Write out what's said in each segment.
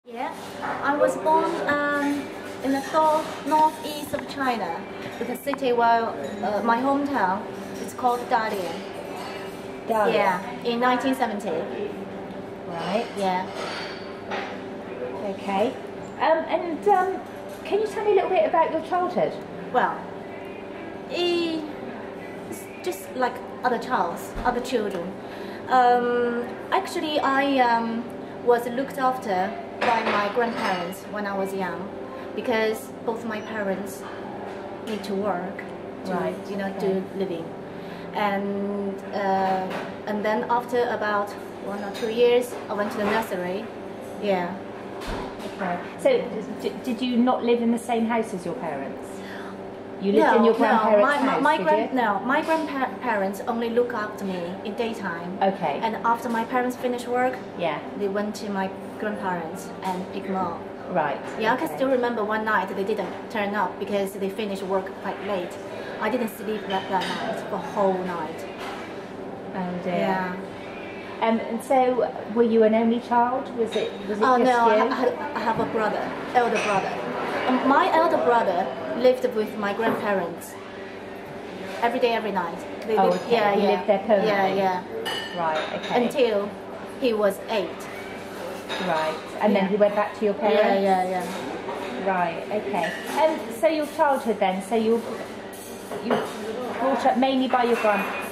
Yeah, I was born in the northeast of China, with a city where my hometown is called Dalian. Dalian? Yeah, in 1970. Right. Yeah. Okay. Can you tell me a little bit about your childhood? Well, it's just like other children. Actually, I was looked after by my grandparents when I was young, because both my parents need to work to, right. do living, and then after about 1 or 2 years, I went to the nursery. Yeah. Okay. So, did you not live in the same house as your parents? You lived in your grandparents' house, No, my grandparents only look after me in daytime. Okay. And after my parents finished work, yeah, they went to my grandparents and picked them up. Right. Yeah, okay. I can still remember one night they didn't turn up because they finished work quite late. I didn't sleep that night, the whole night. Oh dear. Yeah. And so, were you an only child? Was it just no, you? I have a brother, elder brother. My elder brother lived with my grandparents every day, every night. Okay. Yeah, he lived there permanently? Yeah. Right, okay. Until he was 8. Right, and then he went back to your parents? Yeah. Right, okay. And so your childhood then, so you brought up mainly by your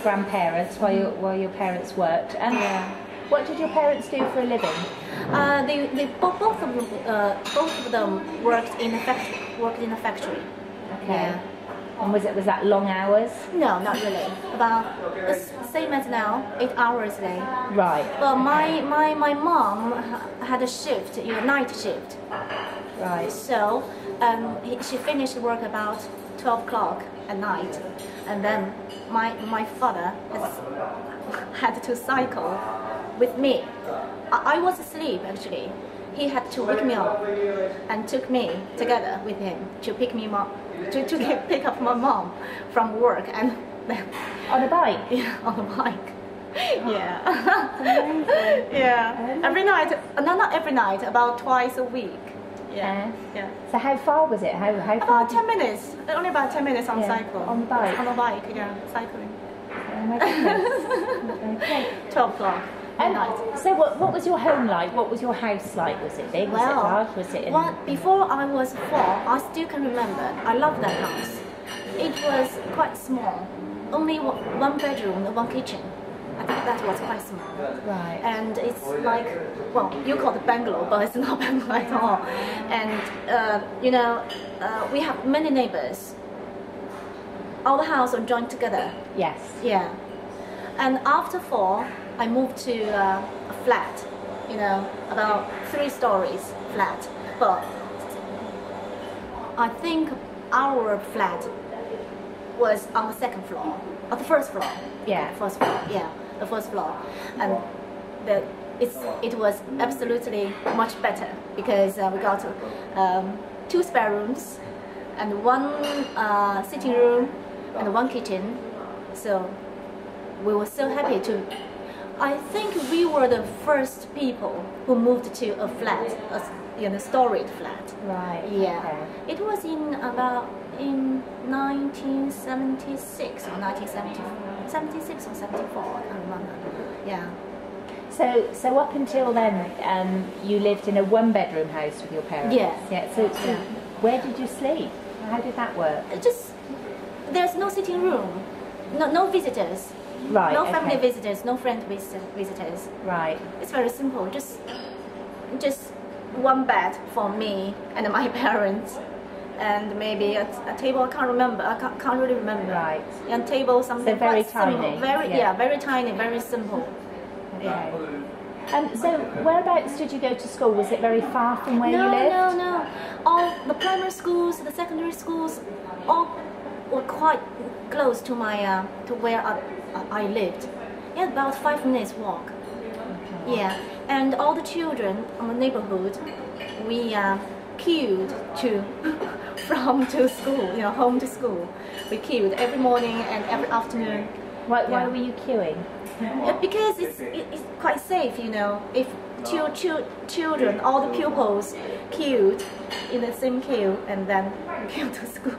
grandparents while your parents worked. And what did your parents do for a living? Both of them worked in a factory. Okay. Yeah. And was that long hours? No, not really. About the same as now, 8 hours a day. Right. But my mom had a shift, night shift. Right. So she finished work about 12 o'clock at night, and then my father had to cycle with me. I was asleep actually. He had to wake me up and took me together with him to pick me up, to pick up my mom from work, and then on a bike. Yeah, on a bike. Yeah. Amazing. Yeah. Every night, not every night, about twice a week. Yeah. So how far was it? How far? About 10 minutes. Only about 10 minutes on cycle. On the bike. On a bike, yeah, cycling. Oh my goodness. Okay. 12 o'clock. So what was your home like? What was your house like? Was it big? Was it large? Was it? Before I was 4, I still can remember. I love that house. It was quite small. Only 1 bedroom, 1 kitchen. I think that was quite small. Right. And it's like, well, you call it bungalow, but it's not bungalow at all. And we have many neighbors. All the houses are joined together. Yes. Yeah. And after 4, I moved to a flat, about 3 stories flat. But I think our flat was on the 2nd floor, or the 1st floor. Yeah. First floor. Yeah, the 1st floor, and it was absolutely much better because we got 2 spare rooms and 1 sitting room and 1 kitchen. So we were so happy to. I think we were the first people who moved to a flat, a storied flat. Right. Yeah. Okay. It was in 1976 or 76 or 74. I can't remember. Yeah. So up until then, you lived in a 1-bedroom house with your parents. Yeah. Yeah. So where did you sleep? How did that work? There's no sitting room, no visitors. Right. No family visitors, no friend visitors. Right. It's very simple. Just 1 bed for me and my parents, and maybe a table. I can't remember. I can't really remember. Right. And table something. So very tiny. Simple. Very tiny, very simple. Okay. Yeah. So whereabouts did you go to school? Was it very far from where you lived? No. All the primary schools, the secondary schools, all were quite close to my to where I lived. Yeah, about 5 minutes walk. Okay. Yeah, and all the children in the neighborhood, we queued to school, home to school. We queued every morning and every afternoon. Why were you queuing? Because it's quite safe, you know. If children, all the pupils queued in the same queue and then came to school.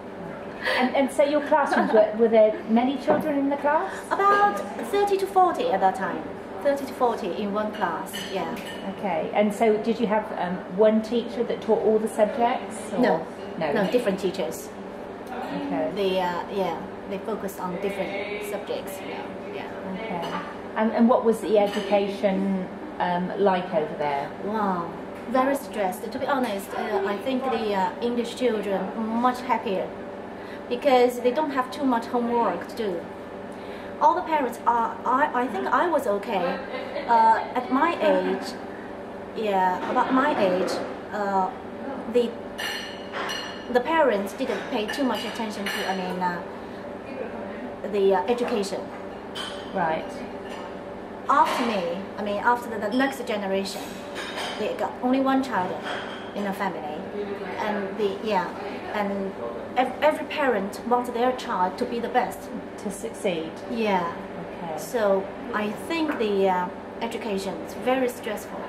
And so your classrooms, were there many children in the class? About 30 to 40 at that time. 30 to 40 in one class, yeah. Okay, and so did you have one teacher that taught all the subjects? Or? No, no, different teachers. Okay. They focused on different subjects, yeah. Okay. And what was the education like over there? Wow, very stressed. To be honest, I think the English children are much happier because they don't have too much homework to do. All the parents are, I think I was okay. At my age, about my age, the parents didn't pay too much attention to, the education. Right. After me, after the next generation, they got only one child in a family, and every parent wants their child to be the best, to succeed. Yeah. Okay. So I think the education is very stressful.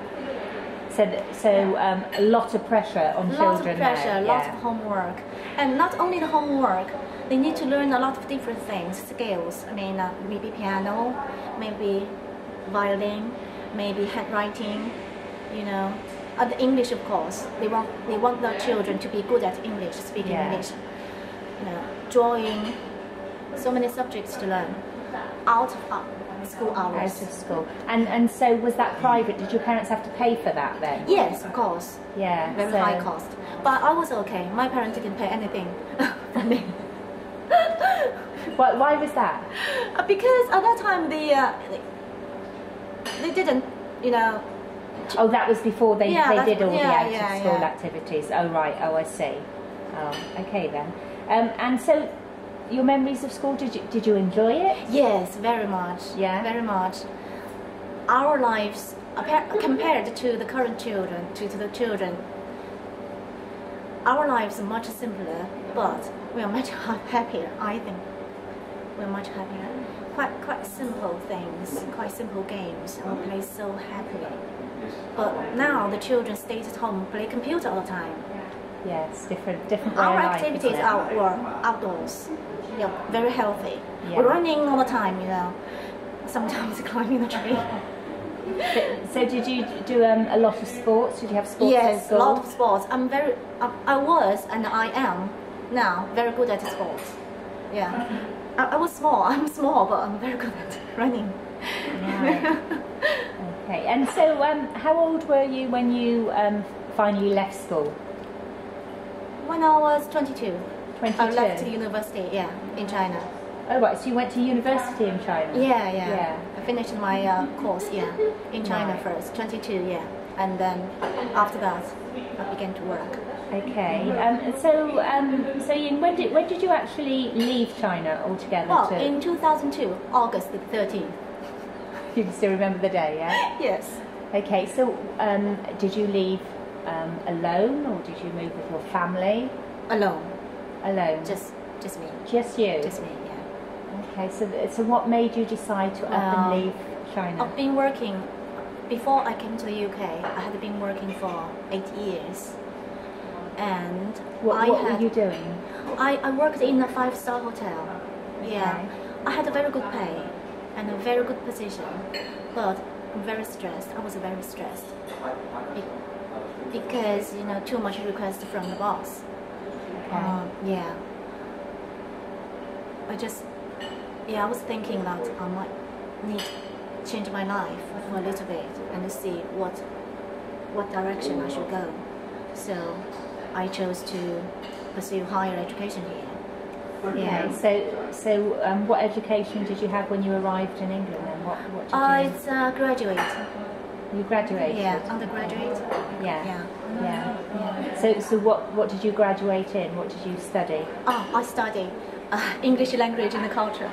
So a lot of pressure on children. Lots of pressure, now. lots of homework, and not only the homework. They need to learn a lot of different things, skills. Maybe piano, maybe violin, maybe handwriting, and English, of course. They want their children to be good at English, speaking English. Drawing, so many subjects to learn out of school hours. Out of school. And so was that private? Did your parents have to pay for that then? Yes, of course. Yeah. Very high cost. But I was okay. My parents didn't pay anything for me. Why was that? Because at that time they didn't, Oh, that was before they did all the out-of-school yeah. activities. Oh, right. Oh, I see. Oh, okay then. And so, your memories of school, did you enjoy it? Yes, very much. Yeah? Very much. Our lives, compared to the current children, to the children, our lives are much simpler, but we are much happier, I think. We're much happier. Quite simple things, quite simple games, and we play so happily. But now the children stay at home, play computer all the time. Yes, different way Our of life, activities isn't it? are outdoors. Yeah, very healthy. Yeah. We're running all the time, Sometimes climbing a tree. So did you do a lot of sports? Did you have sports at Yes, school? a lot of sports. I was and I am now very good at sports. Yeah. I was small. I'm small, but I'm very good at running. Right. Okay. And so, how old were you when you finally left school? When I was 22. 22. I left the university, in China. Oh right, so you went to university in China? Yeah. I finished my course, in China Right. first, 22, and then after that, I began to work. Okay. So Ying, when did you actually leave China altogether? Well, in 2002, August the 13th. You can still remember the day, yeah? Yes. Okay. So, did you leave alone, or did you move with your family? Alone. Alone. Just me. Just you. Just me. Yeah. Okay. So what made you decide to up and leave China? I've been working before I came to the UK. I had been working for 8 years. And What were you doing? I worked in a 5-star hotel. Yeah. Okay. I had a very good pay and a very good position, but I'm very stressed. I was very stressed because too much request from the boss. Okay. I was thinking that I might need to change my life for a little bit and see what direction I should go. So I chose to pursue higher education here. Okay. So what education did you have when you arrived in England? And what did you? It's graduate. You graduated. Yeah, undergraduate. Yeah. So what did you graduate in? What did you study? I study English language and culture.